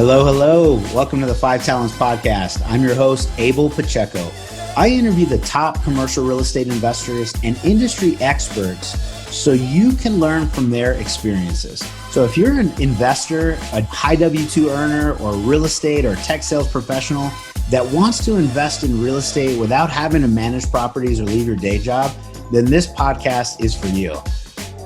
Hello, hello. Welcome to the Five Talents Podcast. I'm your host, Abel Pacheco. I interview the top commercial real estate investors and industry experts so you can learn from their experiences. So if you're an investor, a high W-2 earner, or real estate or tech sales professional that wants to invest in real estate without having to manage properties or leave your day job, then this podcast is for you.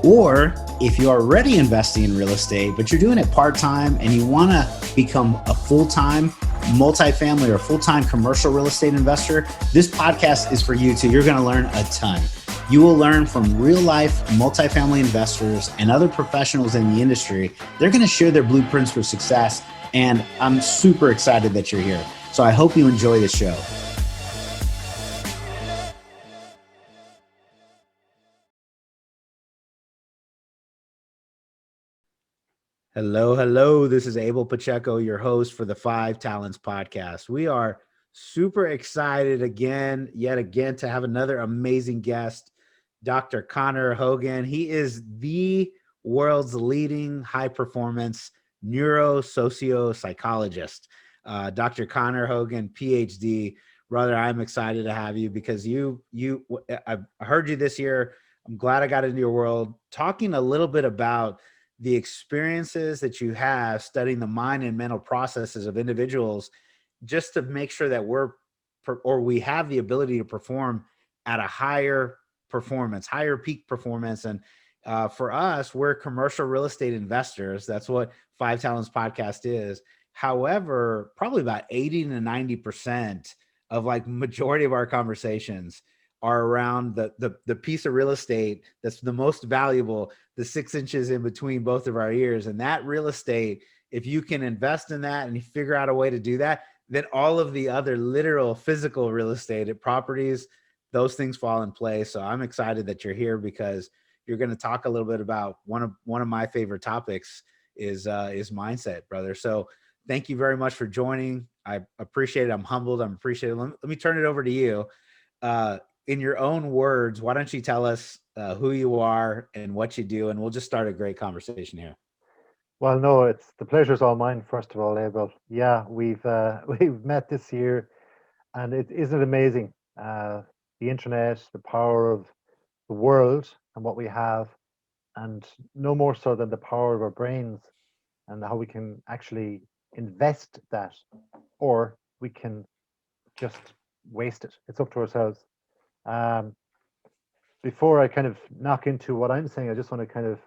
Or if you're already investing in real estate, but you're doing it part-time and you want to become a full-time multifamily or full-time commercial real estate investor, this podcast is for you too. You're going to learn a ton. You will learn from real-life multifamily investors and other professionals in the industry. They're going to share their blueprints for success, and I'm super excited that you're here. So I hope you enjoy the show. Hello, hello. This is Abel Pacheco, your host for the Five Talents Podcast. We are super excited yet again, to have another amazing guest, Dr. Conor Hogan. He is the world's leading high-performance neurosociopsychologist. Dr. Conor Hogan PhD. Brother, I'm excited to have you because I heard you this year. I'm glad I got into your world, talking a little bit about the experiences that you have studying the mind and mental processes of individuals, just to make sure that we have the ability to perform at a higher peak performance. And for us, we're commercial real estate investors. That's what Five Talents Podcast is. However, probably about 80 to 90% of majority of our conversations are around the piece of real estate that's the most valuable, the 6 inches in between both of our ears. And that real estate, if you can invest in that and you figure out a way to do that, then all of the other literal physical real estate properties, those things fall in place. So I'm excited that you're here because you're going to talk a little bit about one of my favorite topics is mindset, brother. So thank you very much for joining. I appreciate it. I'm humbled. I'm appreciated. Let me turn it over to you. In your own words, why don't you tell us who you are and what you do, and we'll just start a great conversation here. Well, no, it's the pleasure's all mine. First of all, Abel. Yeah, we've we've met this year, and isn't it amazing? The internet, the power of the world, and what we have, and no more so than the power of our brains, and how we can actually invest that, or we can just waste it. It's up to ourselves. Um, Before I kind of knock into what I'm saying, I just want to kind of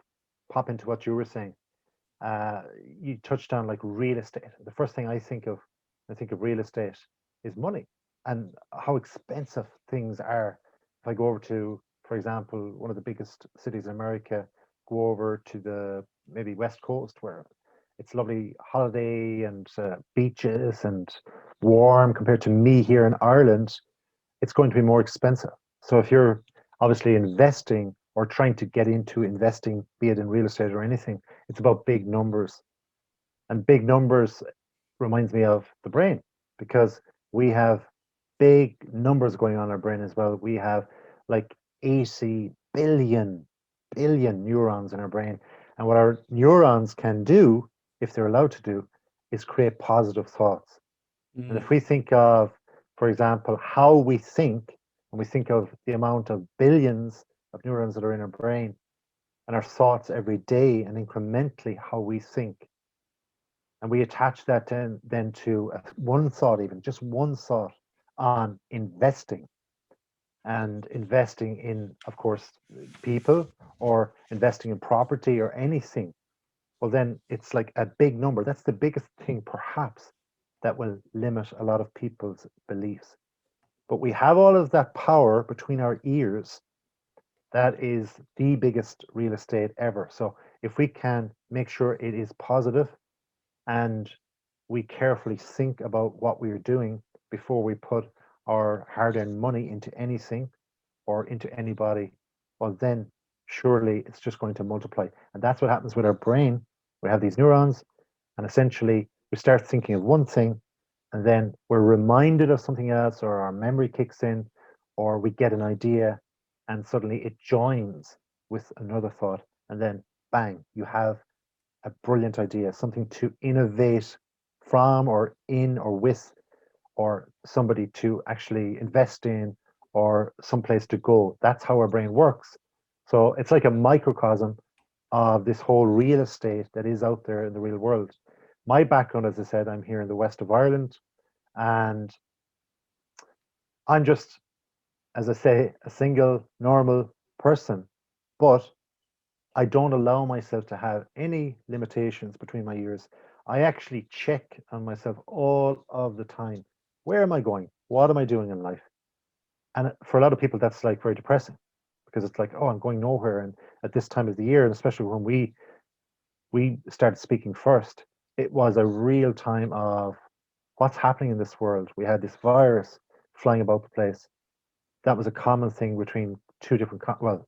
pop into what you were saying. You touched on like real estate. The first thing I think of real estate is money and how expensive things are. If I go over to, for example, one of the biggest cities in America, go over to the maybe West Coast where it's lovely holiday and beaches and warm compared to me here in Ireland, it's going to be more expensive. So if you're obviously investing or trying to get into investing, be it in real estate or anything, it's about big numbers. And big numbers reminds me of the brain because we have big numbers going on in our brain as well. We have like 80 billion neurons in our brain. And what our neurons can do, if they're allowed to do, is create positive thoughts. And if we think of, for example, how we think, and we think of the amount of billions of neurons that are in our brain and our thoughts every day and incrementally how we think, and we attach that then to one thought, even just one thought on investing and investing in, of course, people or investing in property or anything, well, then it's like a big number. That's the biggest thing, perhaps, that will limit a lot of people's beliefs. But we have all of that power between our ears. That is the biggest real estate ever. So if we can make sure it is positive and we carefully think about what we are doing before we put our hard earned money into anything or into anybody, well, then surely it's just going to multiply. And that's what happens with our brain. We have these neurons, and essentially we start thinking of one thing, and then we're reminded of something else, or our memory kicks in, or we get an idea, and suddenly it joins with another thought. And then bang, you have a brilliant idea, something to innovate from or in or with, or somebody to actually invest in, or someplace to go. That's how our brain works. So it's like a microcosm of this whole real estate that is out there in the real world. My background, as I said, I'm here in the west of Ireland, and I'm just, as I say, a single normal person, but I don't allow myself to have any limitations between my ears. I actually check on myself all of the time. Where am I going? What am I doing in life? And for a lot of people, that's like very depressing because it's like, oh, I'm going nowhere. And at this time of the year, and especially when we started speaking first, it was a real time of what's happening in this world. We had this virus flying about the place. That was a common thing between two different, well,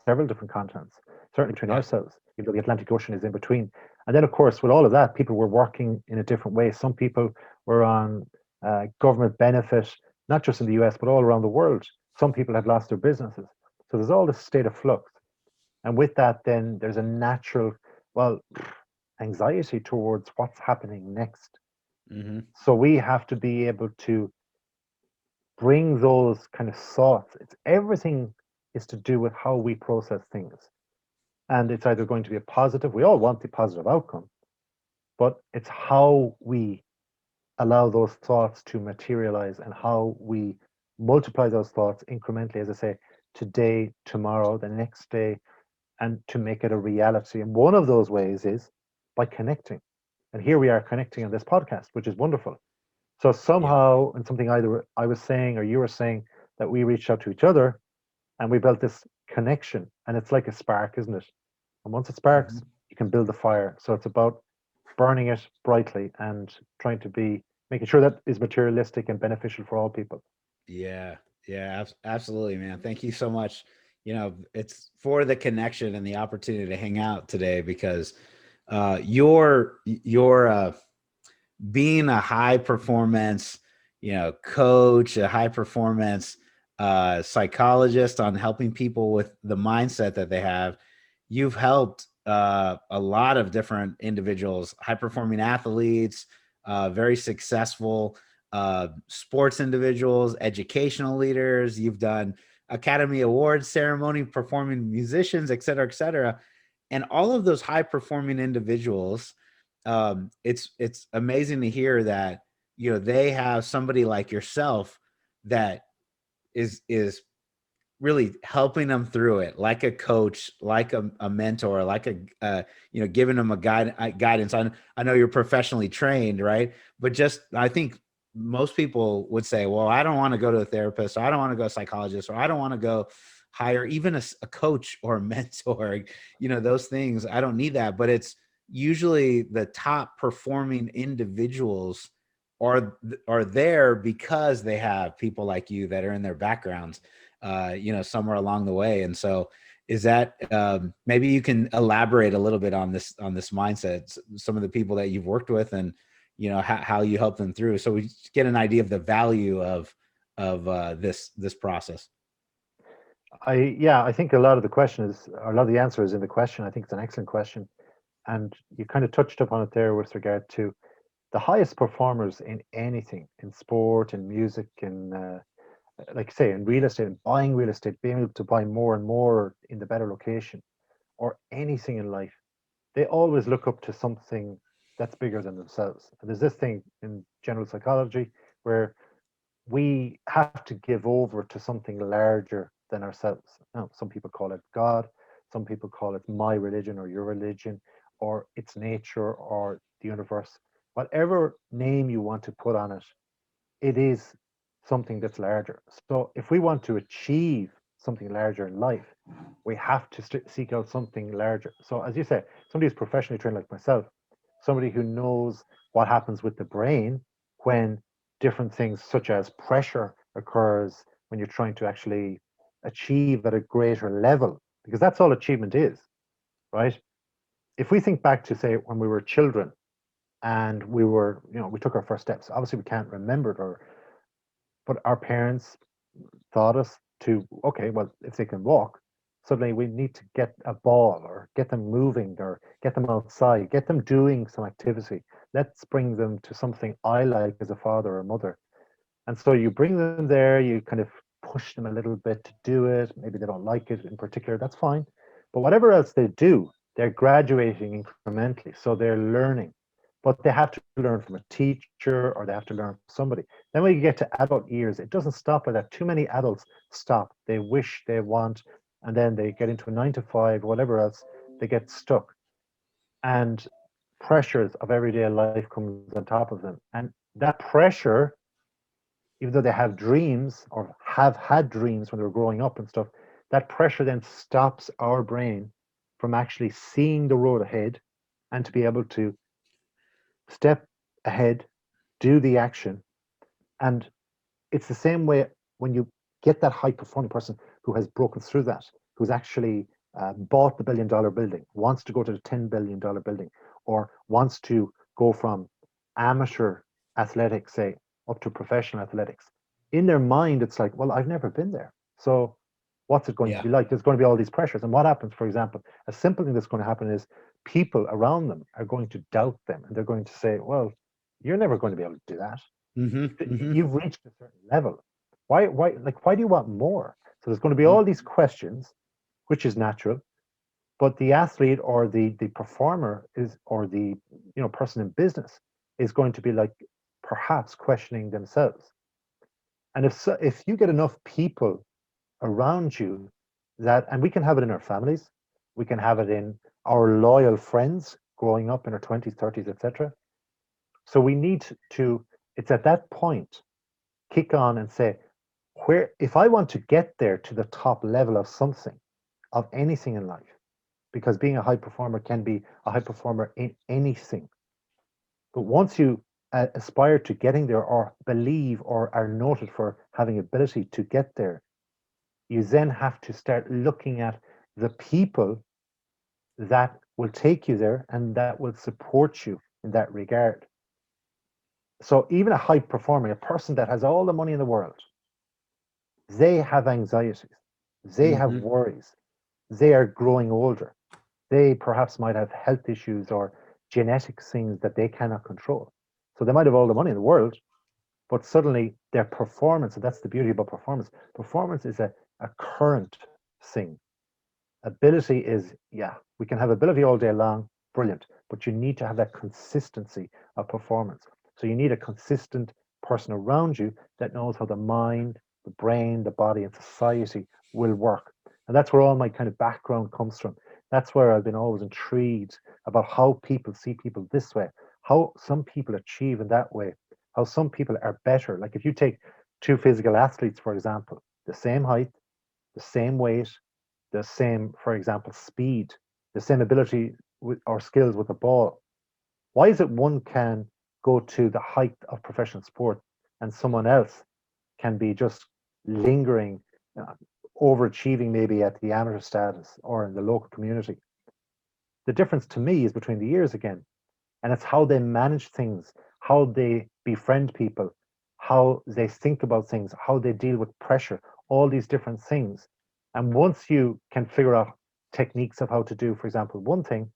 several different continents, certainly between Yeah. ourselves, even though the Atlantic Ocean is in between. And then, of course, with all of that, people were working in a different way. Some people were on government benefit, not just in the US, but all around the world. Some people had lost their businesses. So there's all this state of flux. And with that, then there's a natural, well, anxiety towards what's happening next. Hmm. So we have to be able to bring those kind of thoughts. It's everything is to do with how we process things. And it's either going to be a positive, we all want the positive outcome, but it's how we allow those thoughts to materialize and how we multiply those thoughts incrementally, as I say, today, tomorrow, the next day, and to make it a reality. And one of those ways is by connecting. And here we are connecting on this podcast, which is wonderful. So Yeah. somehow, and something either I was saying or you were saying, that we reached out to each other and we built this connection. And it's like a spark, isn't it? And once it sparks, Hmm. you can build the fire. So it's about burning it brightly and trying to be making sure that is materialistic and beneficial for all people. Yeah. Yeah. Absolutely, man. Thank you so much. It's for the connection and the opportunity to hang out today because your being a high performance, coach, a high performance psychologist on helping people with the mindset that they have, you've helped a lot of different individuals, high performing athletes, very successful sports individuals, educational leaders. You've done Academy Awards ceremony performing musicians, et cetera, et cetera. And all of those high performing individuals, it's amazing to hear that they have somebody like yourself that is really helping them through it, like a coach, like a mentor, like giving them a guidance. I know you're professionally trained, right? But just I think most people would say, well, I don't want to go to a therapist, or I don't want to go to a psychologist, or I don't want to go hire even a coach or a mentor. Those things, I don't need that. But it's usually the top performing individuals are there because they have people like you that are in their backgrounds, somewhere along the way. And so is that, maybe you can elaborate a little bit on this mindset, some of the people that you've worked with, and how you help them through, so we get an idea of the value of this process. I think a lot of the question is, or a lot of the answer is in the question. I think it's an excellent question. And you kind of touched upon it there with regard to the highest performers in anything, in sport, in music, in like say in real estate, and buying real estate, being able to buy more and more in the better location, or anything in life, they always look up to something that's bigger than themselves. And there's this thing in general psychology where we have to give over to something larger than ourselves. Now, some people call it God, some people call it my religion or your religion, or it's nature or the universe. Whatever name you want to put on it, it is something that's larger. So if we want to achieve something larger in life, we have to seek out something larger. So as you say, somebody who's professionally trained like myself, somebody who knows what happens with the brain when different things such as pressure occurs when you're trying to actually achieve at a greater level, because that's all achievement is, right? If we think back to say when we were children and we were, we took our first steps, obviously we can't remember it, or but our parents taught us to, okay, well, if they can walk, suddenly we need to get a ball or get them moving or get them outside, get them doing some activity Let's bring them to something I like as a father or mother. And so you bring them there, you kind of push them a little bit to do it. Maybe they don't like it in particular, that's fine. But whatever else they do, they're graduating incrementally. So they're learning. But they have to learn from a teacher or they have to learn from somebody. Then when you get to adult years, it doesn't stop like that. Too many adults stop. They wish, they want, and then they get into a 9 to 5, whatever else, they get stuck. And pressures of everyday life comes on top of them. And that pressure, even though they have dreams or have had dreams when they were growing up and stuff, that pressure then stops our brain from actually seeing the road ahead and to be able to step ahead, do the action. And it's the same way when you get that high performing person who has broken through that, who's actually bought the $1 billion building, wants to go to the $10 billion building, or wants to go from amateur athletics, say, up to professional athletics. In their mind, it's like, well, I've never been there. So what's it going to Yeah. be like? There's going to be all these pressures. And what happens, for example, a simple thing that's going to happen is people around them are going to doubt them and they're going to say, well, you're never going to be able to do that. Mm-hmm. Mm-hmm. You've reached a certain level. Why do you want more? So there's going to be all these questions, which is natural. But the athlete or the performer is, or the person in business is going to be like perhaps questioning themselves. And if you get enough people around you that, and we can have it in our families, we can have it in our loyal friends growing up in our 20s, 30s, etc. So we need to, it's at that point, kick on and say, where, if I want to get there to the top level of something, of anything in life, because being a high performer can be a high performer in anything. But once you aspire to getting there or believe or are noted for having ability to get there, you then have to start looking at the people that will take you there and that will support you in that regard. So even a high performer, a person that has all the money in the world, they have anxieties, they have Mm-hmm. worries, they are growing older, they perhaps might have health issues or genetic things that they cannot control. So they might have all the money in the world, but suddenly their performance, and that's the beauty about performance, performance is a current thing. Ability is, yeah, we can have ability all day long, brilliant, but you need to have that consistency of performance. So you need a consistent person around you that knows how the mind, the brain, the body, and society will work. And that's where all my kind of background comes from. That's where I've been always intrigued about how people see people this way, how some people achieve in that way, how some people are better. Like if you take two physical athletes, for example, the same height, the same weight, the same, for example, speed, the same ability or skills with the ball. Why is it one can go to the height of professional sport and someone else can be just lingering, uh, overachieving maybe at the amateur status or in the local community? The difference to me is between the years again, and it's how they manage things, how they befriend people, how they think about things, how they deal with pressure, all these different things. And once you can figure out techniques of how to do, for example, one thing,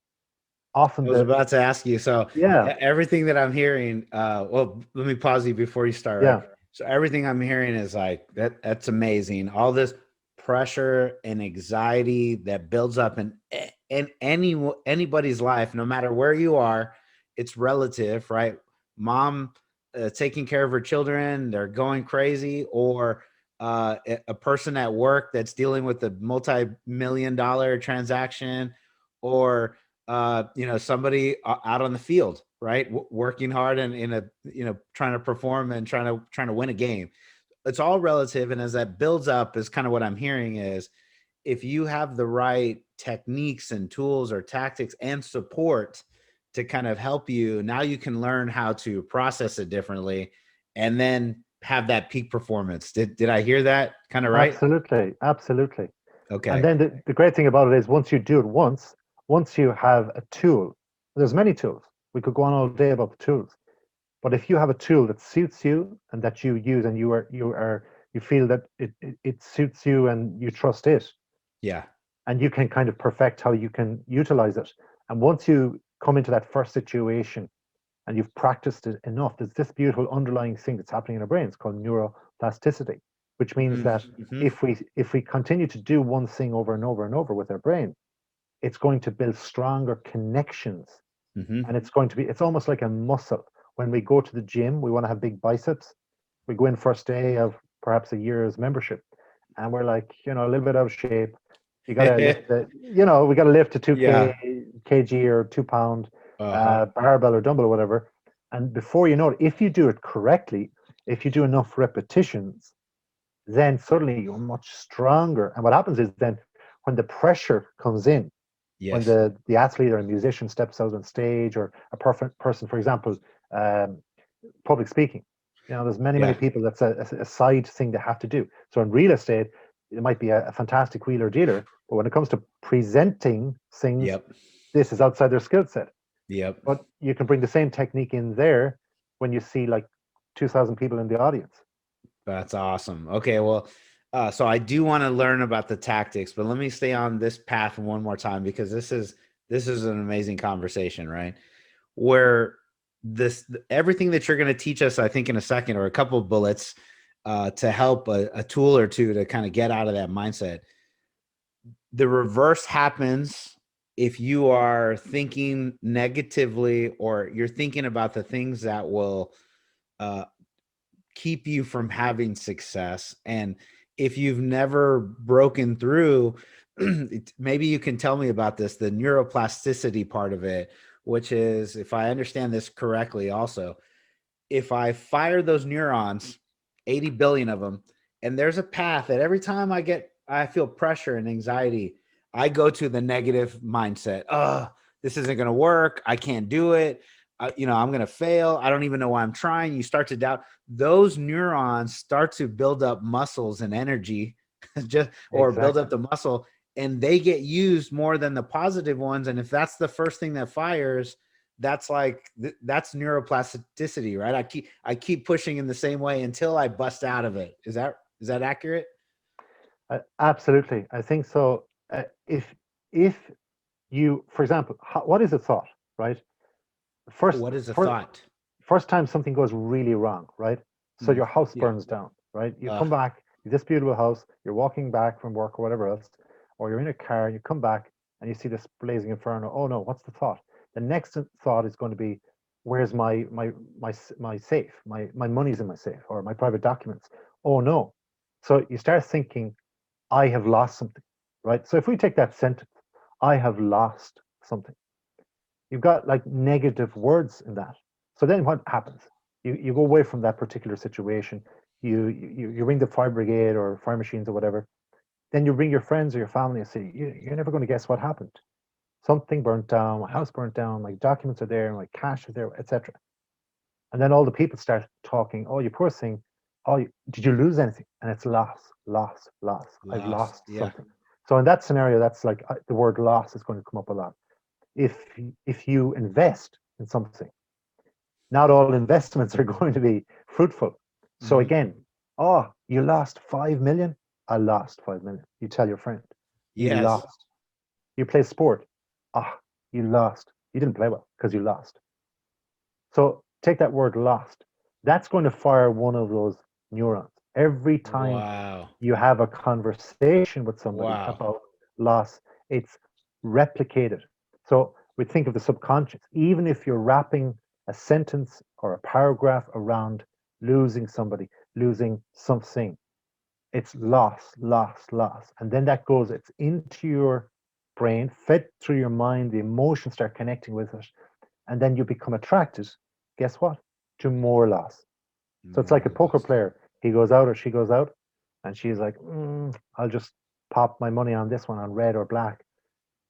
often I was the, about to ask you. So yeah, everything that I'm hearing, well, let me pause you before you start, right? yeah, So everything I'm hearing is like that's amazing. All this pressure and anxiety that builds up in anybody's life, no matter where you are, it's relative, right? Mom taking care of her children, they're going crazy, or a person at work that's dealing with a multi-million-dollar transaction, or somebody out on the field, right, working hard and in a trying to perform and trying to win a game. It's all relative, and as that builds up, is kind of what I'm hearing is, if you have the right techniques and tools or tactics and support to kind of help you, now you can learn how to process it differently and then have that peak performance. Did I hear that kind of right? absolutely, absolutely. And Okay. then the great thing about it is once you do it once you have a tool, there's many tools. We could go on all day about the tools. But if you have a tool that suits you and that you use and you feel that it suits you and you trust it, Yeah. and you can kind of perfect how you can utilize it. And once you come into that first situation and you've practiced it enough, there's this beautiful underlying thing that's happening in our brains called neuroplasticity, which means that Mm-hmm. if we continue to do one thing over and over and over with our brain, it's going to build stronger connections, Mm-hmm. and it's almost like a muscle. When we go to the gym, we want to have big biceps. We go in first day of perhaps a year's membership, and we're like, a little bit out of shape. You got to lift the, we got to lift a 2 Yeah. kg or 2 pound Uh-huh. barbell or dumbbell or whatever. And before you know it, if you do it correctly, if you do enough repetitions, then suddenly you're much stronger. And what happens is then when the pressure comes in, when Yes. the athlete or a musician steps out on stage, or a perfect person, for example, um, public speaking. There's many Yeah. people that's a side thing they have to do. So in real estate, it might be a fantastic wheeler dealer, but when it comes to presenting things, Yep. this is outside their skill set. Yep. But you can bring the same technique in there when you see like 2,000 people in the audience. That's awesome. Okay, well, so I do want to learn about the tactics, but let me stay on this path one more time because this is an amazing conversation, right? Where this everything that you're going to teach us, I think, in a second or a couple of bullets, to help a tool or two to kind of get out of that mindset. The reverse happens if you are thinking negatively or you're thinking about the things that will uh, keep you from having success. And if you've never broken through, maybe you can tell me about this, the neuroplasticity part of it, which is, if I understand this correctly, also, if I fire those neurons, 80 billion of them, and there's a path that every time I feel pressure and anxiety, I go to the negative mindset. This isn't going to work. I can't do it. I'm going to fail. I don't even know why I'm trying. You start to doubt. Those neurons start to build up muscles and energy, or build Exactly. up the muscle, and they get used more than the positive ones. And if that's the first thing that fires, that's like that's neuroplasticity, right? I keep pushing in the same way until I bust out of it. Is that accurate? Absolutely. I think so. If you, for example, what is a thought, right? First, What is a first, thought? first time something goes really wrong, right? So Mm, your house yeah. burns down, right? You Uh, come back, this beautiful house, you're walking back from work or whatever else, or you're in a car, you come back and you see this blazing inferno. Oh no, what's the thought? The next thought is going to be, where's my safe? My money's in my safe, or my private documents. Oh no. So you start thinking, I have lost something, right? So if we take that sentence, I have lost something, you've got like negative words in that. So then what happens? You go away from that particular situation. You ring the fire brigade or fire machines or whatever. Then you bring your friends or your family and say, you're never going to guess what happened. Something burnt down, my house burnt down, my documents are there, my cash is there, etc. And then all the people start talking, oh, you poor thing. Oh, did you lose anything? And it's loss, loss, loss. I've lost. lost Yeah. something. So in that scenario, that's like the word loss is going to come up a lot. If if you invest in something, not all investments are going to be fruitful. So Hmm. again, oh, you lost 5 million. I lost 5 million. You tell your friend, you Yes. lost. You play sport. Ah, you lost. You didn't play well because you lost. So take that word lost. That's going to fire one of those neurons. Every time Wow. you have a conversation with somebody Wow. about loss, it's replicated. So we think of the subconscious. Even if you're wrapping a sentence or a paragraph around losing somebody, losing something, it's loss, loss, loss. And then that goes, it's into your brain, fed through your mind, the emotions start connecting with it. And then you become attracted, guess what? To more loss. So it's like a More poker lost. player. He goes out or she goes out, and she's like, I'll just pop my money on this one on red or black.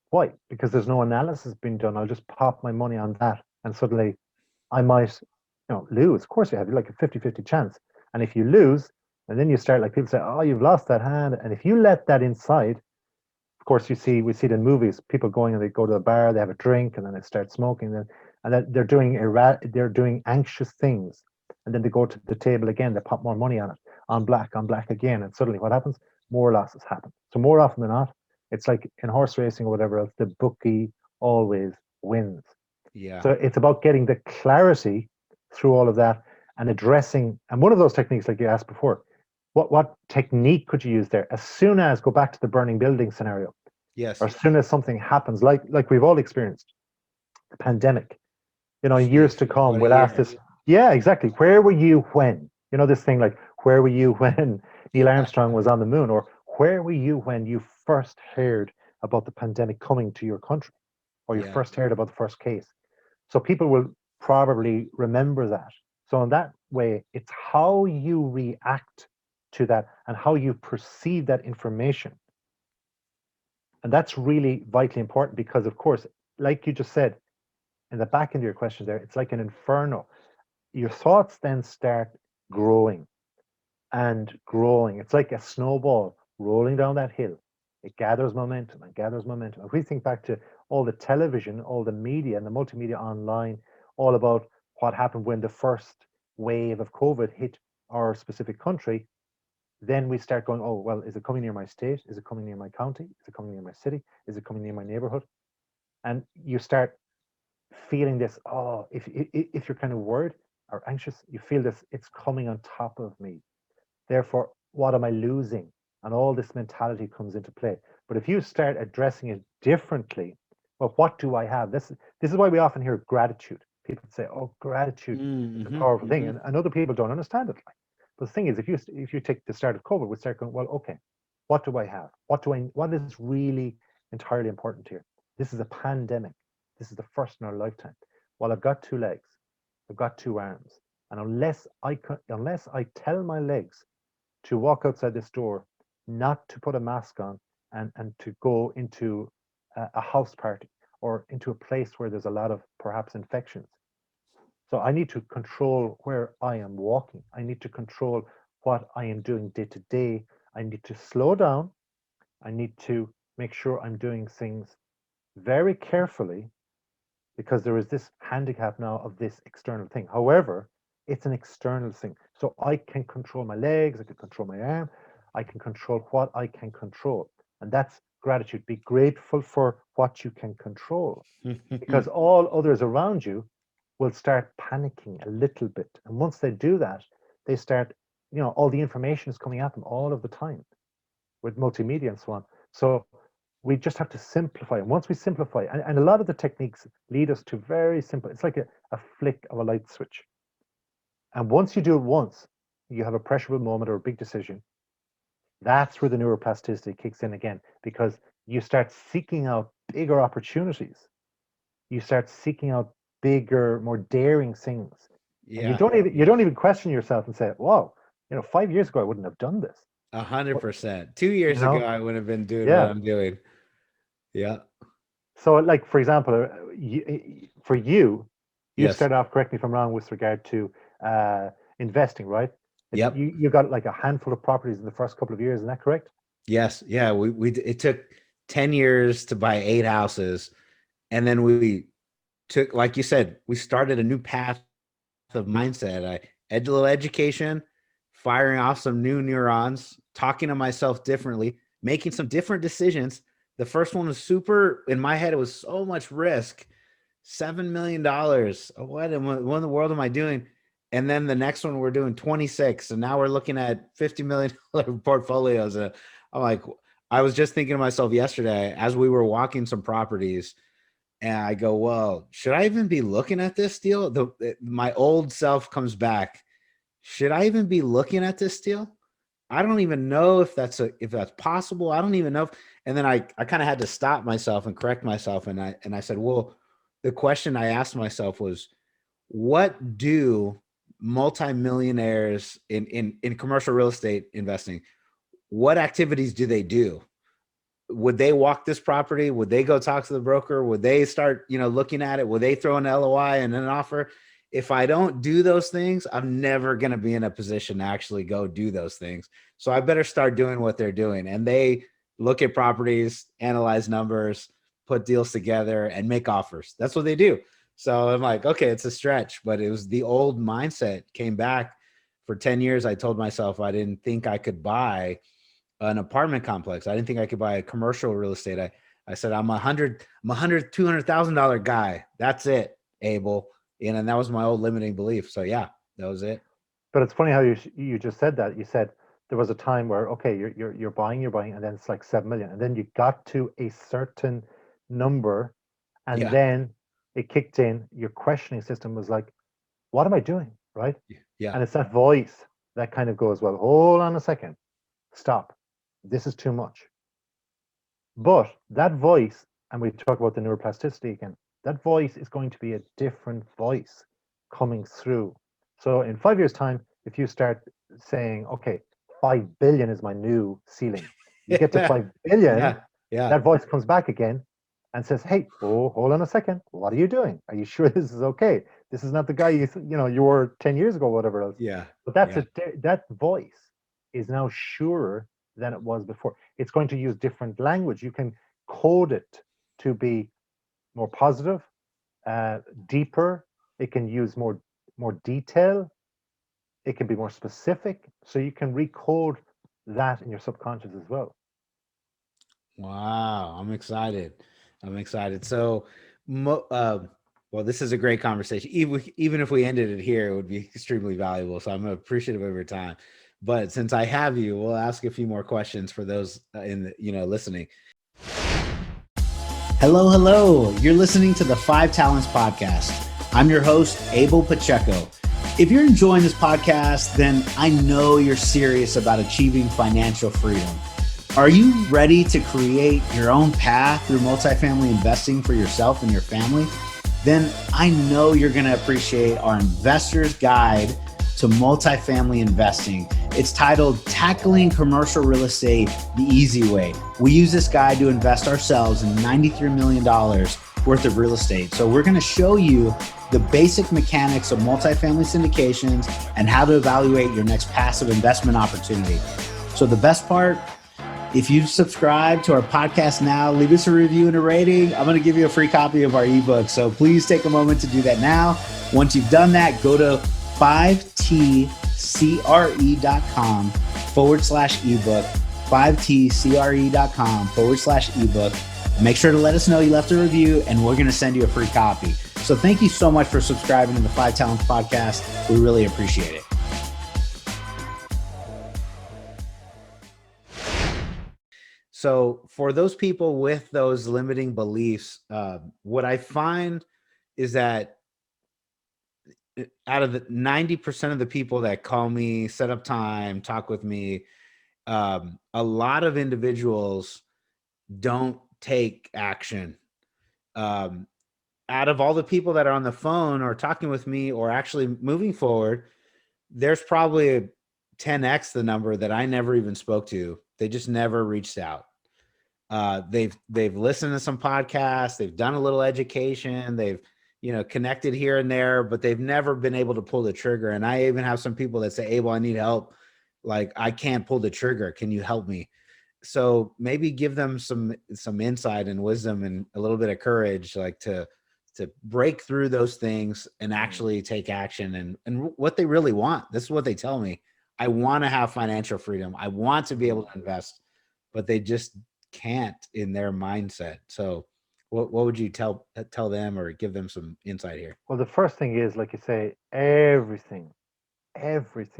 Why? Because there's no analysis being done. I'll just pop my money on that. And suddenly I might, lose. Of course you have like a 50-50 chance. And if you lose, and then you start like people say, oh, you've lost that hand. And if you let that inside, of course, we see it in movies. People going and they go to a bar, they have a drink, and then they start smoking. And then they're doing anxious things, and then they go to the table again. They pop more money on black again, and suddenly what happens? More losses happen. So more often than not, it's like in horse racing or whatever else, the bookie always wins. Yeah. So it's about getting the clarity through all of that and addressing. And one of those techniques, like you asked before, what technique could you use there? As soon as, go back to the burning building scenario, or Yes. as soon as something happens, like we've all experienced, the pandemic, in years Jeez, to come, what a we'll ask year. this. Yeah, exactly. Where were you when? This thing like, where were you when Neil Yeah. Armstrong was on the moon? Or where were you when you first heard about the pandemic coming to your country? Or you Yeah. first heard about the first case? So people will probably remember that. So in that way, it's how you react to that and how you perceive that information. And that's really vitally important because, of course, like you just said, in the back end of your question there, it's like an inferno. Your thoughts then start growing and growing. It's like a snowball rolling down that hill. It gathers momentum and gathers momentum. If we think back to all the television, all the media and the multimedia online, all about what happened when the first wave of COVID hit our specific country, then we start going, oh, well, is it coming near my state? Is it coming near my county? Is it coming near my city? Is it coming near my neighborhood? And you start feeling this, oh, if you're kind of worried or anxious, you feel this, it's coming on top of me. Therefore, what am I losing? And all this mentality comes into play. But if you start addressing it differently, well, what do I have? This is why we often hear gratitude. People say, oh, gratitude is a Mm-hmm. powerful thing. Mm-hmm. And other people don't understand it. But the thing is, if you take the start of COVID, we start going, well, okay, what do I have? What is really entirely important here? This is a pandemic. This is the first in our lifetime. Well, I've got two legs, I've got two arms. And unless I tell my legs to walk outside this door, not to put a mask on, and to go into a house party or into a place where there's a lot of perhaps infections. So I need to control where I am walking. I need to control what I am doing day to day. I need to slow down. I need to make sure I'm doing things very carefully because there is this handicap now of this external thing. However, it's an external thing. So I can control my legs, I can control my arm, I can control what I can control. And that's gratitude. Be grateful for what you can control because all others around you will start panicking a little bit. And once they do that, they start, all the information is coming at them all of the time with multimedia and so on. So we just have to simplify. And once we simplify, and a lot of the techniques lead us to very simple, it's like a flick of a light switch. And once you do it once, you have a pressurable moment or a big decision. That's where the neuroplasticity kicks in again, because you start seeking out bigger opportunities. You start seeking out bigger, more daring things. And you Yeah. don't even question yourself and say, "Wow, 5 years ago I wouldn't have done this." A hundred But, percent. 2 years you ago, know, I would have been doing what yeah. I'm doing. Yeah. So, like for example, for you, you've Yes. started off. Correct me if I'm wrong with regard to uh, investing, right? Yep. You got like a handful of properties in the first couple of years. Isn't that correct? Yes. Yeah. It took 10 years to buy 8 houses. And then we took, like you said, we started a new path of mindset. A little education, firing off some new neurons, talking to myself differently, making some different decisions. The first one was super, in my head, it was so much risk. $7 million. What in the world am I doing? And then the next one we're doing 26. And now we're looking at $50 million portfolios. I'm like, I was just thinking to myself yesterday as we were walking some properties, and I go, well, should I even be looking at this deal? My old self comes back. Should I even be looking at this deal? I don't even know if that's possible. I don't even know. And then I kind of had to stop myself and correct myself. And I said, well, the question I asked myself was, what do multimillionaires in commercial real estate investing, what activities do they do? Would they walk this property? Would they go talk to the broker? Would they start, looking at it? Would they throw an LOI and an offer? If I don't do those things, I'm never going to be in a position to actually go do those things. So I better start doing what they're doing. And they look at properties, analyze numbers, put deals together, and make offers. That's what they do. So I'm like, okay, it's a stretch, but it was the old mindset came back. For 10 years. I told myself I didn't think I could buy an apartment complex. I didn't think I could buy a commercial real estate. I said, I'm a $200,000 guy. That's it. Abel. And that was my old limiting belief. So yeah, that was it. But it's funny how you just said that. You said there was a time where okay, you're buying, and then it's like 7 million, and then you got to a certain number, and Yeah. then it kicked in. Your questioning system was like, "What am I doing?" Right? Yeah. And it's that voice that kind of goes, "Well, hold on a second, stop. This is too much." But that voice, and we talk about the neuroplasticity again, that voice is going to be a different voice coming through. So in 5 years' time, if you start saying, okay, 5 billion is my new ceiling, you get to 5 billion, Yeah. Yeah. that voice comes back again and says, hey, oh, hold on a second. What are you doing? Are you sure this is okay? This is not the guy you were 10 years ago, whatever else. Yeah. But that's Yeah. that voice is now surer than it was before. It's going to use different language. You can code it to be more positive, deeper. It can use more detail. It can be more specific. So you can recode that in your subconscious as well. Wow, I'm excited. I'm excited. So, mo- uh, well, this is a great conversation. Even if we ended it here, it would be extremely valuable. So I'm appreciative of your time. But since I have you, we'll ask a few more questions for those in the, listening. Hello, hello. You're listening to the Five Talents Podcast. I'm your host, Abel Pacheco. If you're enjoying this podcast, then I know you're serious about achieving financial freedom. Are you ready to create your own path through multifamily investing for yourself and your family? Then I know you're going to appreciate our Investor's Guide to Multifamily Investing. It's titled Tackling Commercial Real Estate the Easy Way. We use this guide to invest ourselves in $93 million worth of real estate. So we're going to show you the basic mechanics of multifamily syndications and how to evaluate your next passive investment opportunity. So the best part, if you subscribe to our podcast now, leave us a review and a rating. I'm going to give you a free copy of our ebook. So please take a moment to do that now. Once you've done that, go to 5tcre.com/ebook, 5tcre.com/ebook. Make sure to let us know you left a review and we're going to send you a free copy. So thank you so much for subscribing to the Five Talents Podcast. We really appreciate it. So for those people with those limiting beliefs, what I find is that out of the 90% of the people that call me, set up time, talk with me, a lot of individuals don't take action. Um, Out of all the people that are on the phone or talking with me or actually moving forward, there's probably a 10x the number that I never even spoke to. They just never reached out. They've listened to some podcasts, they've done a little education, they've connected here and there, but they've never been able to pull the trigger. And I even have some people that say, Abel, I need help. Like, I can't pull the trigger. Can you help me? So maybe give them some insight and wisdom and a little bit of courage, like to break through those things and actually take action and what they really want. This is what they tell me. I want to have financial freedom. I want to be able to invest, but they just can't in their mindset. So what would you tell them or give them some insight here? Well, the first thing is, like you say, everything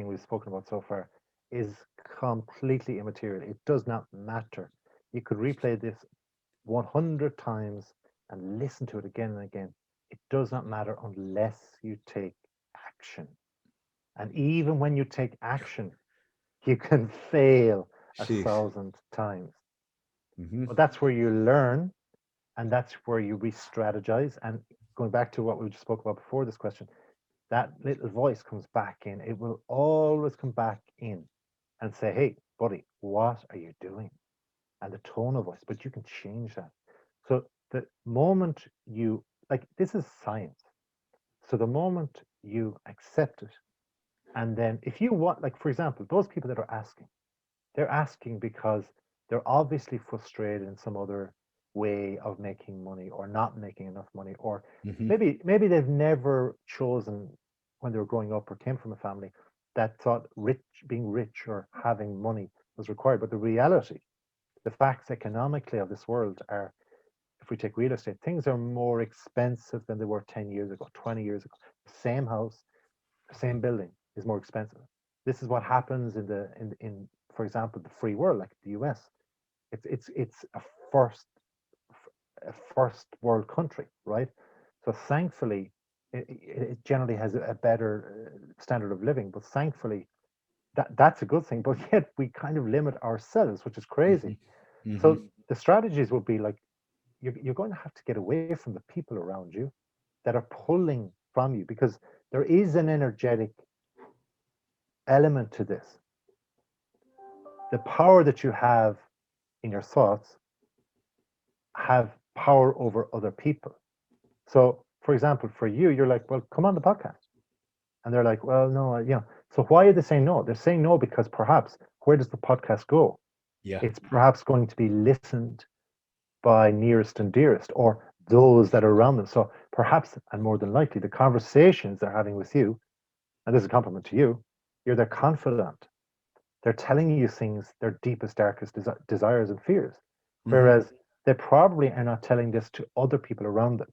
we've spoken about so far is completely immaterial. It does not matter. You could replay this 100 times and listen to it again and again. It does not matter unless you take action. And even when you take action, you can fail a Sheesh. thousand times. Mm-hmm. But that's where you learn and that's where you re strategize. And going back to what we just spoke about before this question, that little voice comes back in. It will always come back in and say, hey, buddy, what are you doing? And the tone of voice, but you can change that. So the moment you, like, this is science. So the moment you accept it, and then if you want, like, for example, those people that are asking, they're asking because they're obviously frustrated in some other way of making money or not making enough money, or Mm-hmm. maybe they've never chosen when they were growing up or came from a family that thought being rich or having money was required. But the reality, the facts economically of this world are if we take real estate, things are more expensive than they were 10 years ago, 20 years ago. The same house, the same building is more expensive. This is what happens in for example, the free world, like the US. It's first a first world country, right? So thankfully, it generally has a better standard of living. But thankfully, that's a good thing. But yet we kind of limit ourselves, which is crazy. Mhm. Mhm. So the strategies would be like you're going to have to get away from the people around you that are pulling from you, because there is an energetic element to this. The power that you have in your thoughts have power over other people. So, for example, for you, you're like, well, come on the podcast. And they're like, well, no, So why are they saying no? They're saying no because perhaps where does the podcast go? Yeah. It's perhaps going to be listened by nearest and dearest, or those that are around them. So perhaps, and more than likely, the conversations they're having with you, and this is a compliment to you, you're their confidant. They're telling you things, their deepest, darkest desires and fears. Mhm. Whereas they probably are not telling this to other people around them.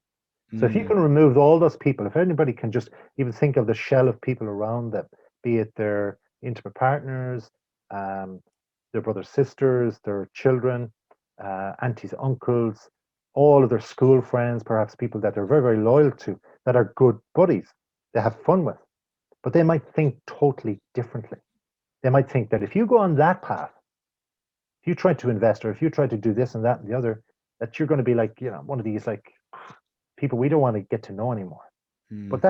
So if you Mm. can remove all those people, if anybody can just even think of the shell of people around them, be it their intimate partners, um, their brothers, sisters, their children, aunties, uncles, all of their school friends, perhaps people that they're very, very loyal to, that are good buddies, they have fun with, but they might think totally differently. They might think that if you go on that path, if you try to invest or if you try to do this and that and the other, that you're going to be like, one of these like people we don't want to get to know anymore. Mm. But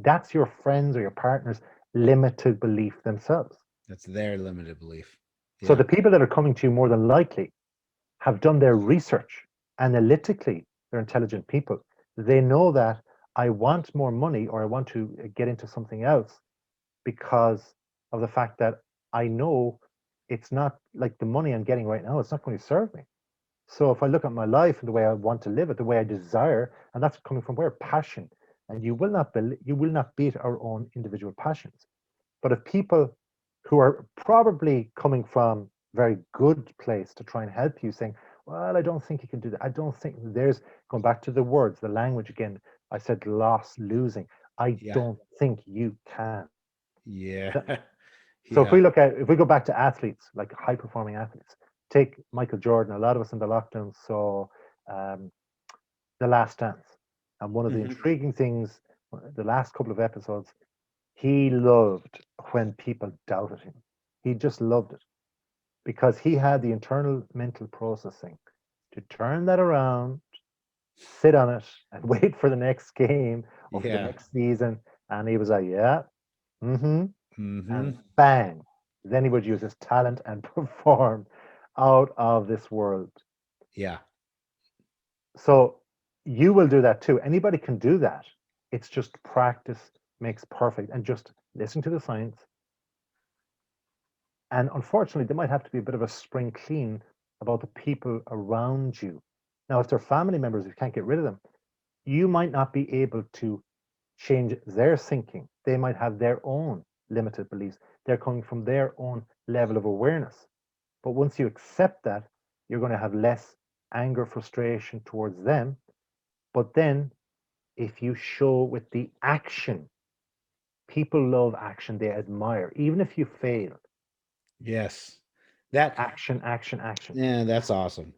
that's your friends or your partners' limited belief themselves. That's their limited belief. So Yeah. the people that are coming to you more than likely have done their research analytically. They're intelligent people. They know that I want more money or I want to get into something else because of the fact that I know it's not like the money I'm getting right now, it's not going to serve me. So if I look at my life and the way I want to live it, the way I desire, and that's coming from where passion, and you will not beat our own individual passions. But if people who are probably coming from a very good place to try and help you, saying, "Well, I don't think you can do that. I don't think there's going back to the words, the language again. I said loss, losing. I Yeah. don't think you can." Yeah. So if Yeah. we go back to athletes, like high performing athletes, take Michael Jordan. A lot of us in the lockdown saw um, The Last Dance, and one of the Mhm. intriguing things, the last couple of episodes, he loved when people doubted him. He just loved it because he had the internal mental processing to turn that around, sit on it, and wait for the next game or for the Yeah. next season. And he was like, "Yeah, mm-hmm," and Mhm. bang, then he would use his talent and perform out of this world. Yeah. So you will do that too. Anybody can do that. It's just practice makes perfect, and just listen to the science. And unfortunately, there might have to be a bit of a spring clean about the people around you. Now, if they're family members, you can't get rid of them. You might not be able to change their thinking. They might have their own limited beliefs. They're coming from their own level of awareness. But once you accept that, you're going to have less anger, frustration towards them. But then, if you show with the action, people love action, they admire, even if you fail. Yes. That Action, action, action. Yeah, that's awesome.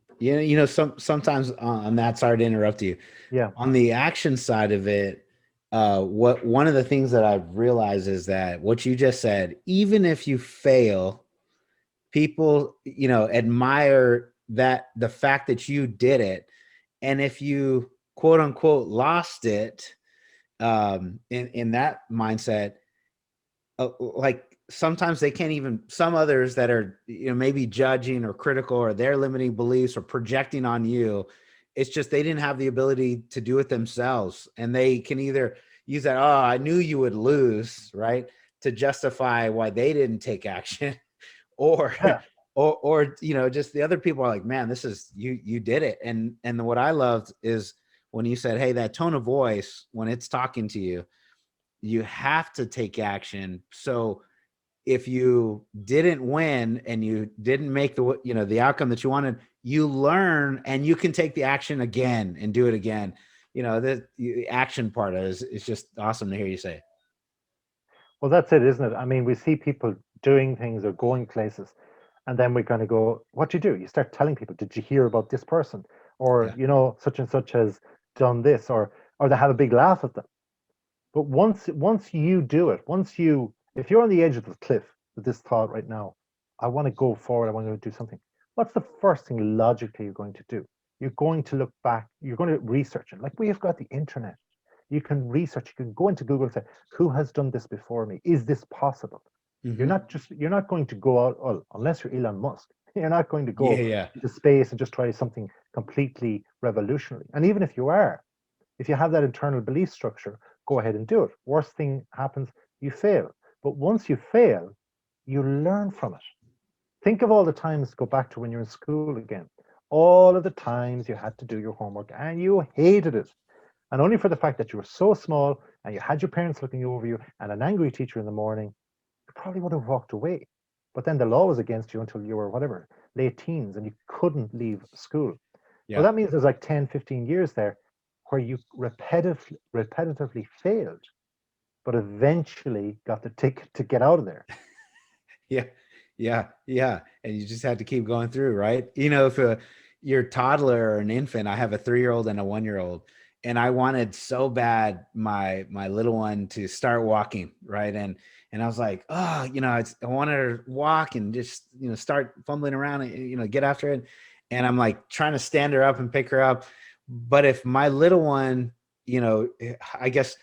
Sometimes on that, sorry to interrupt you. Yeah. On the action side of it, what one of the things that I've realized is that what you just said, even if you fail, people, admire that the fact that you did it. And if you quote unquote lost it, in that mindset, like sometimes they can't even, some others that are maybe judging or critical or their limiting beliefs or projecting on you, it's just they didn't have the ability to do it themselves, and they can either use that, oh, I knew you would lose, right, to justify why they didn't take action, or Yeah. or just the other people are like, man, this is, you did it. And what I loved is when you said, hey, that tone of voice when it's talking to you, you have to take action. So if you didn't win and you didn't make the outcome that you wanted, you learn and you can take the action again and do it again. The action part is just awesome to hear you say. Well, that's it, isn't it? I mean, we see people doing things or going places, and then we're going to go, what do you do? You start telling people, did you hear about this person? Or, Yeah. such and such has done this, or they have a big laugh at them. But once you do it, if you're on the edge of the cliff with this thought right now, I want to go forward, I want to do something. What's the first thing logically you're going to do? You're going to look back, you're going to research it. Like we have got the internet. You can research, you can go into Google and say, who has done this before me? Is this possible? Hmm. You're not going to go out, well, unless you're Elon Musk, you're not going to Yeah. go Yeah. into space and just try something completely revolutionary. And even if you are, if you have that internal belief structure, go ahead and do it. Worst thing happens, you fail. But once you fail, you learn from it. Think of all the times, go back to when you're in school again, all of the times you had to do your homework and you hated it. And only for the fact that you were so small and you had your parents looking over you and an angry teacher in the morning, you probably would have walked away. But then the law was against you until you were whatever, late teens, and you couldn't leave school. Well, Yeah. that means there's like 10, 15 years there where you repetitively failed, but eventually got the ticket to get out of there. Yeah. Yeah. Yeah. And you just had to keep going through, right? If you're a toddler or an infant, I have a 3-year-old and a 1-year-old, and I wanted so bad my little one to start walking, right? And I was like, oh, I wanted her to walk and just, start fumbling around and, get after it. And I'm like trying to stand her up and pick her up. But if my little one, I guess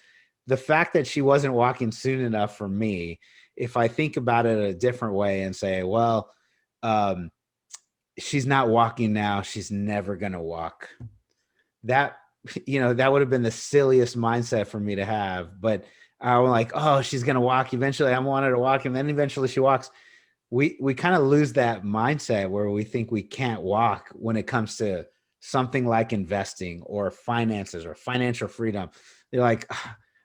the fact that she wasn't walking soon enough for me, if I think about it a different way and say, well, um, she's not walking now, she's never going to walk. That, that would have been the silliest mindset for me to have. But I'm like, oh, she's going to walk. Eventually I want her to walk. And then eventually she walks. We kind of lose that mindset where we think we can't walk when it comes to something like investing or finances or financial freedom. They're like,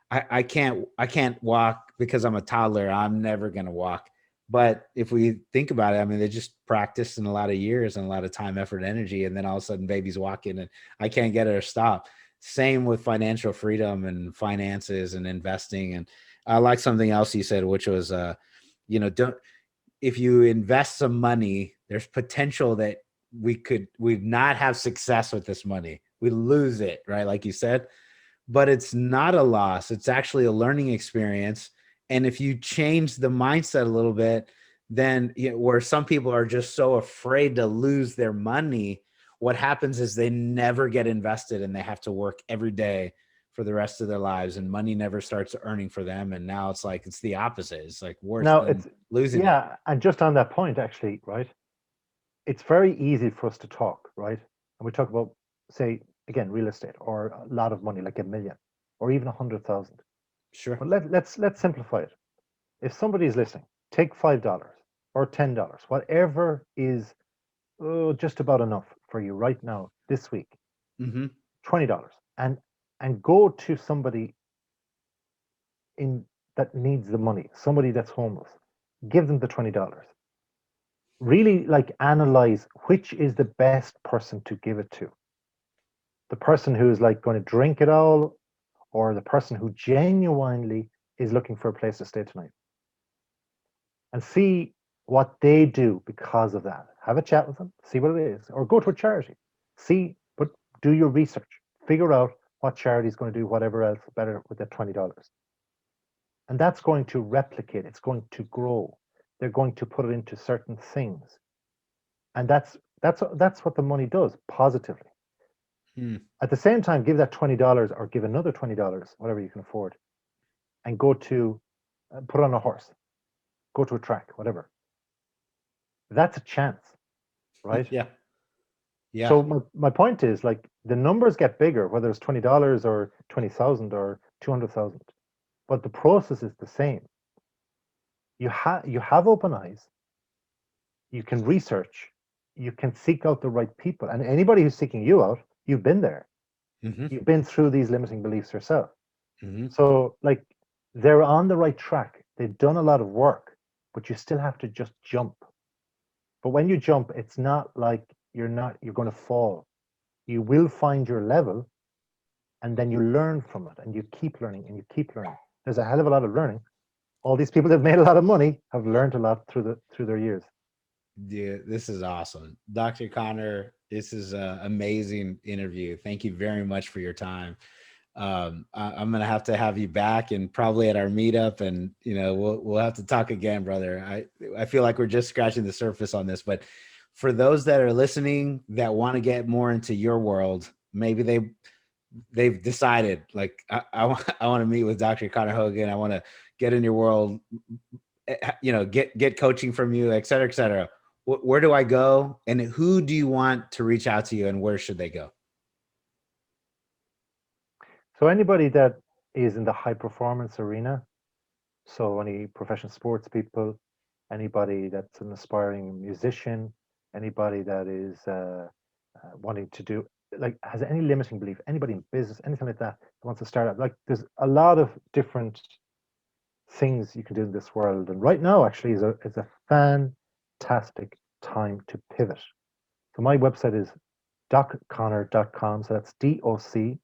I can't walk because I'm a toddler. I'm never going to walk. But if we think about it, I mean, they just practiced in a lot of years and a lot of time, effort, energy, and then all of a sudden baby's walking and I can't get her to stop. Same with financial freedom and finances and investing. And I like something else you said, which was, don't, if you invest some money, there's potential that we'd not have success with this money. We lose it, right? Like you said, but it's not a loss. It's actually a learning experience. And if you change the mindset a little bit, then where some people are just so afraid to lose their money, what happens is they never get invested and they have to work every day for the rest of their lives, and money never starts earning for them. And now it's like, it's the opposite. It's like worse Now, than losing it. yeah, and just on that point, actually, right? It's very easy for us to talk, right? And we talk about, say, again, real estate or a lot of money, like a million or even 100,000. Sure. But let's simplify it. If somebody is listening, take $5 or $10, whatever is just about enough for you right now this week, Mm-hmm. $20, and go to somebody in that needs the money, somebody that's homeless, give them the $20. Really like analyze which is the best person to give it to. The person who is like going to drink it all, or the person who genuinely is looking for a place to stay tonight, and see what they do because of that. Have a chat with them, see what it is, or go to a charity. See, but do your research. Figure out what charity is going to do whatever else better with that $20. And that's going to replicate, it's going to grow. They're going to put it into certain things. And that's what the money does positively. Hmm. At the same time, give that $20 or give another $20, whatever you can afford, and go to put on a horse, go to a track, whatever. That's a chance, right? Yeah. Yeah. So my point is like the numbers get bigger, whether it's $20 or 20,000 or 200,000, but the process is the same. You have open eyes, you can research, you can seek out the right people, and anybody who's seeking you out, you've been there, Mm-hmm. you've been through these limiting beliefs yourself. Mm-hmm. So like they're on the right track. They've done a lot of work. but you still have to just jump. But when you jump, it's not like you're going to fall. You will find your level, and then you learn from it, and you keep learning and you keep learning. There's a hell of a lot of learning. All these people that have made a lot of money have learned a lot through their years. Dude, this is awesome. Dr. Conor, this is an amazing interview. Thank you very much for your time. I'm going to have you back, and probably at our meetup, and, you know, we'll have to talk again, brother. I feel like we're just scratching the surface on this, but for those that are listening that want to get more into your world, maybe they've decided, like, I want to meet with Dr. Conor Hogan. I want to get in your world, you know, get coaching from you, et cetera, et cetera. Where do I go, and who do you want to reach out to you, and where should they go? So anybody that is in the high performance arena, so any professional sports people, anybody that's an aspiring musician, anybody that is wanting to do, like, has any limiting belief, anybody in business, anything like that wants to start up, like, there's a lot of different things you can do in this world. And right now actually is a fantastic time to pivot. So my website is docconor.com. So that's DOCCONOR.com.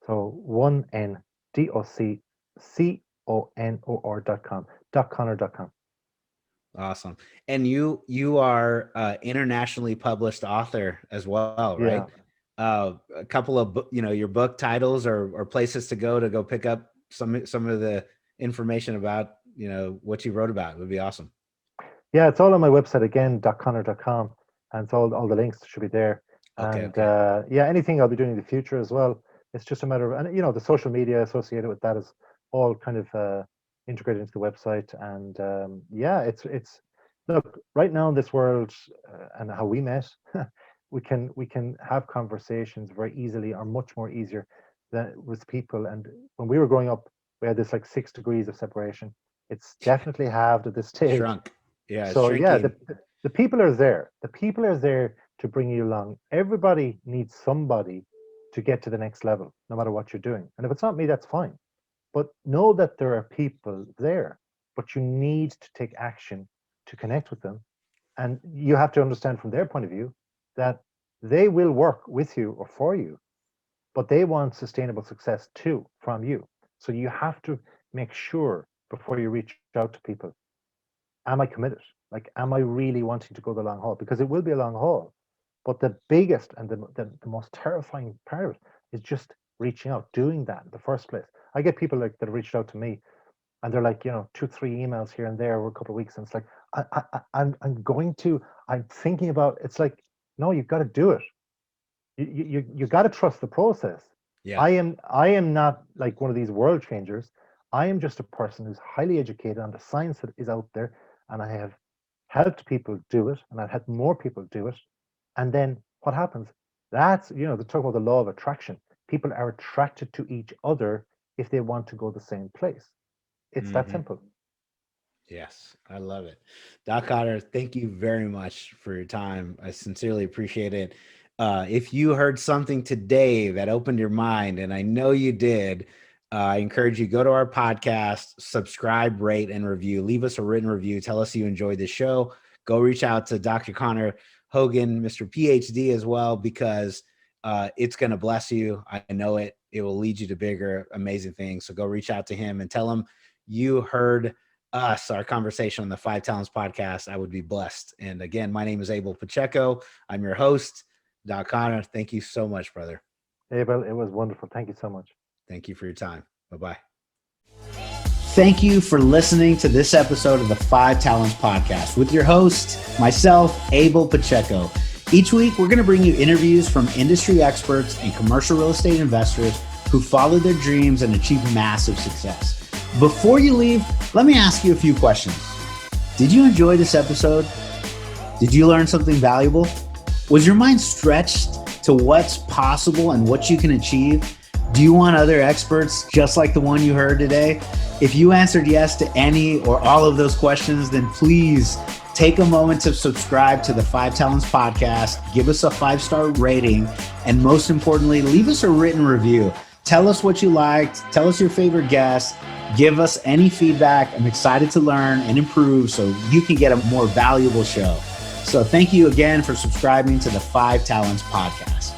So 1N DOCCONOR.com. docconor.com. Awesome. And you are internationally published author as well, right? Yeah. A couple of, you know, your book titles or places to go pick up some of the information about, you know, what you wrote about would be awesome. Yeah, it's all on my website again, docconor.com, and it's all the links should be there. Okay, And okay. yeah, anything I'll be doing in the future as well. It's just a matter of, and you know, the social media associated with that is all kind of integrated into the website. And yeah, it's look, right now in this world, and how we met, we can have conversations very easily, or much more easier than with people. And when we were growing up, we had this like 6 degrees of separation. It's definitely halved at this stage. Shrunk. Yeah, So yeah, shrinking. the people are there. The people are there to bring you along. Everybody needs somebody to get to the next level, no matter what you're doing. And if it's not me, that's fine. But know that there are people there, but you need to take action to connect with them. And you have to understand from their point of view that they will work with you or for you, but they want sustainable success too from you. So you have to make sure before you reach out to people, am I committed? Like, am I really wanting to go the long haul? Because it will be a long haul. But the biggest and the most terrifying part of it is just reaching out, doing that in the first place. I get people like that reached out to me, and they're like, you know, 2-3 emails here and there over a couple of weeks, and it's like, I'm thinking about. It's like, no, you've got to do it. You got to trust the process. Yeah. I am not like one of these world changers. I am just a person who's highly educated on the science that is out there, and I have helped people do it, and I've had more people do it. And then what happens? That's, you know, they talk about the law of attraction. People are attracted to each other if they want to go the same place. It's that simple. Yes, I love it. Doc Cotter, thank you very much for your time. I sincerely appreciate it. If you heard something today that opened your mind, and I know you did, I encourage you, go to our podcast, subscribe, rate, and review. Leave us a written review. Tell us you enjoyed the show. Go reach out to Dr. Conor Hogan, Mr. PhD as well, because it's going to bless you. I know it. It will lead you to bigger, amazing things. So go reach out to him and tell him you heard us, our conversation on the 5 Talents podcast. I would be blessed. And again, my name is Abel Pacheco. I'm your host. Doc Conor, thank you so much, brother. Abel, it was wonderful. Thank you so much. Thank you for your time. Bye-bye. Thank you for listening to this episode of the 5 Talents podcast with your host, myself, Abel Pacheco. Each week, we're going to bring you interviews from industry experts and commercial real estate investors who followed their dreams and achieved massive success. Before you leave, let me ask you a few questions. Did you enjoy this episode? Did you learn something valuable? Was your mind stretched to what's possible and what you can achieve? Do you want other experts just like the one you heard today? If you answered yes to any or all of those questions, then please take a moment to subscribe to the 5 Talents podcast, give us a 5-star rating, and most importantly, leave us a written review. Tell us what you liked. Tell us your favorite guest. Give us any feedback. I'm excited to learn and improve so you can get a more valuable show. So thank you again for subscribing to the 5 Talents Podcast.